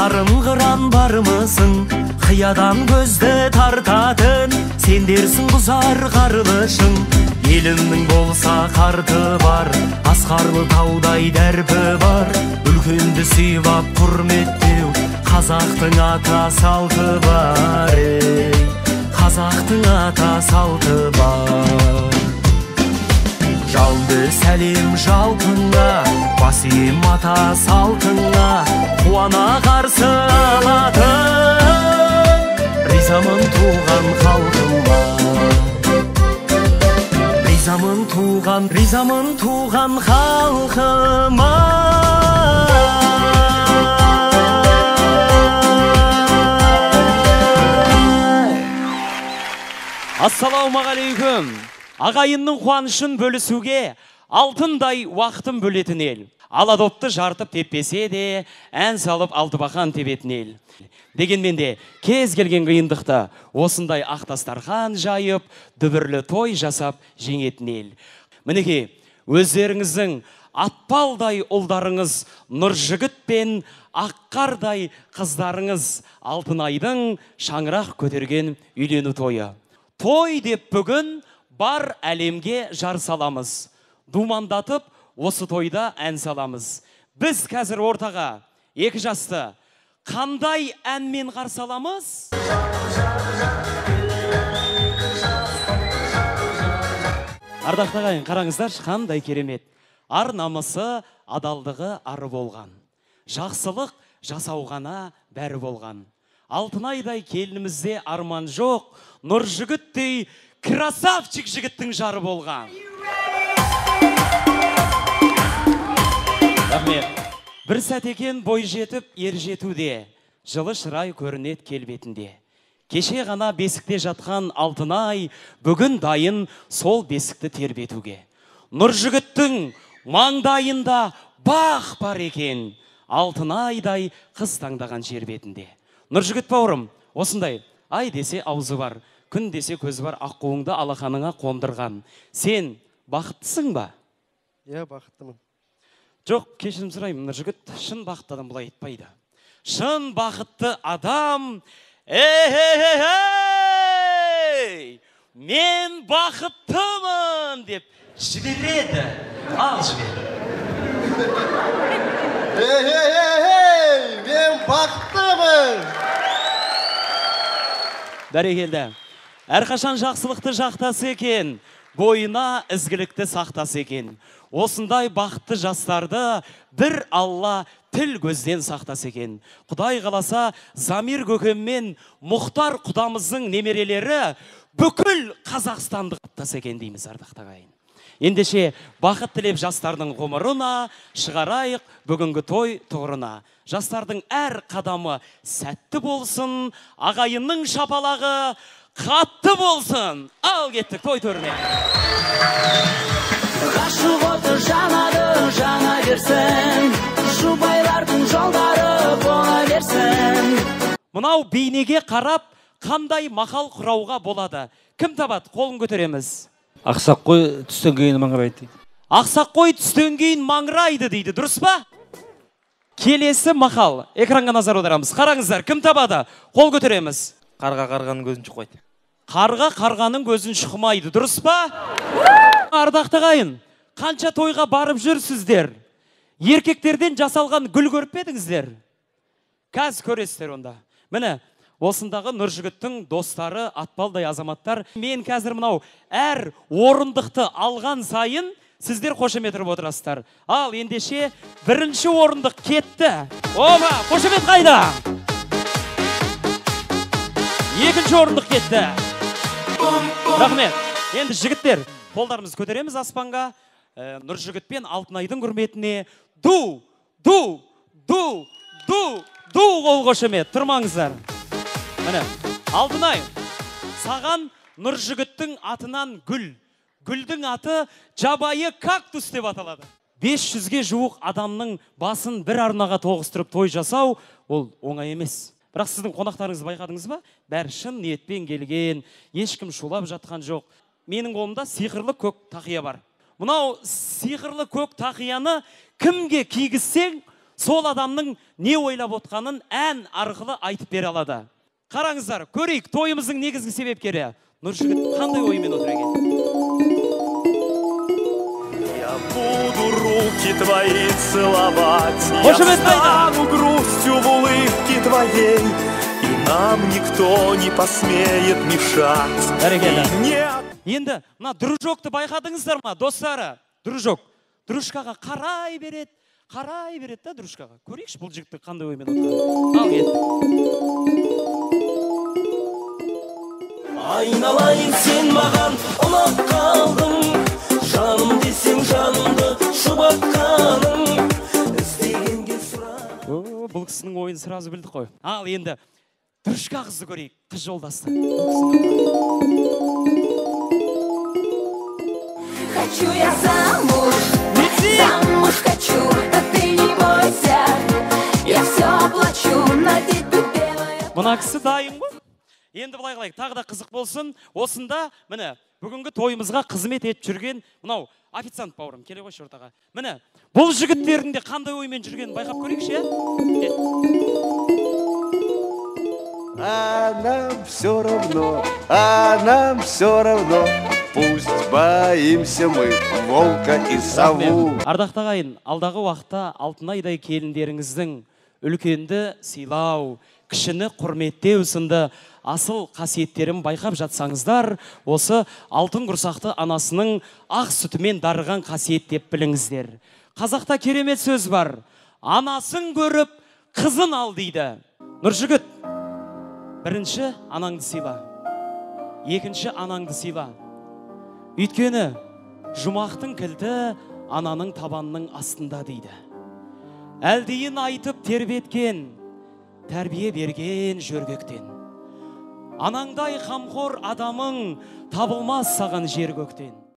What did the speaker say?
нарын қыран бармысың, қиядан көзді тартатын, сендерсің бұзар қарлышың. Елімнің болса қарты бар, асқарлы таудай дәрпі бар. Үлкенді сыйлап құрметтеу, қазақтың ата салты бар. Қазақтың ата салты бар. Жалды сәлем жалпыңа, бас ием ата салтыңа, қуана қарсы алатын, ризамын туған халқыма. Ризамын туған халқыма. Ассалаумағалейкум. Ағайынның қуанышын бөлісуге алтындай уақытын бөлетін ел. Аладопты жартып теппесе де, ән салып алтыбақан тебетін ел. Дегенмен де кез келген қиындықта осындай ақтастархан жайып, дүбірлі той жасап жеңетін ел. Мінеке, өздеріңіздің атпалдай ұлдарыңыз Нұржігіт пен Аққардай қыздарыңыз Алтынайдың шаңырақ көтерген үйлену тойы. Той деп бүгін бар әлемге жар саламыз. Думандатып, осы тойда ән саламыз. Біз қазір ортаға екі жасты қандай әнмен қарсы аламыз? Ардақты ағайын, қараңыздар, қандай керемет. Ар намысы, адалдығы ары болған. Жақсылық жасауғана бәрі болған. Алтынайдай келінімізде арман жоқ, Нұржігіттей красавчик жігіттің жары болған. Рахмет. Бір сәт екен бой жетіп ер жетуде, жылы шырай көрінет келбетінде. Кеше ғана бесікте жатқан Алтынай бүгін дайын сол бесікті тербетуге. Нұржігіттің маңдайында бақ бар екен, Алтынайдай қыз таңдаған жер бетінде. Нұржігіт бауырым, осындай ай десе аузы бар, күн десе көзі бар аққуыңды алақаныңа қондырған. Сен бақыттысың ба? Иә, бақыттымын. Жоқ, кешірім сұраймын, Нұржігіт, шын бақытты адам бұлай айтпайды. Шын бақытты адам, мен бақыттымын деп жібереді. Ал жібер. Мен бақыттымын. Бәрекелді. Әрқашан жақсылықты жақтасы екен, бойына ізгілікті сақтасы екен. Осындай бақытты жастарды бір Алла тіл көзден сақтасы екен. Құдай қаласа, Замир көкем мен Мұхтар құдамыздың немерелері бүкіл Қазақстанды құттасы екен дейміз, ардақты ағайын. Ендеше бақыт тілеп жастардың ғұмырына шығарайық бүгінгі той тұғырына. Жастардың әр қадамы сәтті болсын, ағайынның шапалағы қатты болсын. Ал кеттік той төріне. Ғашық оты жанады, жана берсін, жұбайлардың жолдары бола берсін. Мұнау бейнеге қарап, қандай мақал құрауға болады? Кім табады? Қолын көтереміз. Ақсақ қой түстен кейін маңырайды. Ақсақ қой түстен кейін маңырайды дейді, дұрыс па? Келесі мақал. Экранға назар аударамыз. Қараңыздар, кім табады? Қол көтереміз. Қарға қарғаның көзін шұқмайды. Қарға қарғаның көзін шұқмайды, дұрыс па? Ардақты ағайын, қанша тойға барып жүрсіздер? Еркектерден жасалған гүл көріп едіңіздер? Қазір көресіздер онда. Міне, осындағы Нұржігіттің достары, атпалдай азаматтар. Мен қазір мынау әр орындықты алған сайын сіздер қошеметіріп отырасыздар. Ал ендеше бірінші орындық кетті. Оба, қошемет қайда? Екінші орындық кетті. Рахмет. Енді жігіттер, қолдарымыз көтереміз аспанға. Нұржігіт пен Алтынайдың құрметіне ду қол қошемет. Тұрмаңыздар. Міне, Алтынай, саған Нұржігіттің атынан гүл. Гүлдің аты жабайы кактус деп аталады. 500-ге жуық адамның басын бір арнаға тоғыстырып той жасау, ол оңай емес. Бірақ сіздің қонақтарыңызды байқадыңыз ба? Бәрі шын ниетпен келген, ешкім шулап жатқан жоқ. Менің қолымда сиқырлы көк тақия бар. Мынау сиқырлы көк тақияны кімге кигізсең, сол адамның не ойлап отқанын ән арқылы айтып бере алады. Қараңыздар, көрейік, тойымыздың негізгі себепкері Нұржігіт қандай оймен отыр екен? Я буду руки твои целовать, я стану грустью в улыбке твоей, и нам никто не посмеет мешать. Енді, мына дружокты байқадыңыздар ма, достары? Дружок. Дружкаға қарай береді да дружкаға. Көрейікші бұл жігітті қандай оймен отқан. Ал кет. Айналайын сен маған ұнап қалдың, жаным десең жанымды шұбатқаның, іздегенге сұра. Бұл кісінің ойын сразу білдік қой. Ал енді дружка қызды көрейік, қыз жолдасты. Хочу я замуж, замуж хочу, да ты не бойся, я все оплачу, надеть бы белое. Мына кісі дайын ғой. Енді былай қылайық, тағы да қызық болсын. Осында, міне, бүгінгі тойымызға қызмет етіп жүрген, мынау, официант бауырым, келе қойшы ортаға. Міне, бұл жігіттердің де қандай оймен жүргенін байқап көрейікші, е? А нам все равно, пусть боимся мы волка и сову. Ардақты ағайын, алдағы уақытта алтынайдай келіндеріңіздің үлкенді сыйлау, кішіні құрметтеу сынды асыл қасиеттерін байқап жатсаңыздар, осы алтын құрсақты анасының ақ сүтімен дарыған қасиет деп біліңіздер. Қазақта керемет сөз бар. Анасын көріп, қызын ал дейді. Нұржігіт, бірінші анаңды сыйла, екінші анаңды сыйла. Үйткені жұмақтың кілті ананың табанының астында дейді. Әлдейін айтып тербеткен, тәрбие берген жөргектен. Анаңдай қамқор адамың табылмас саған жер көктен.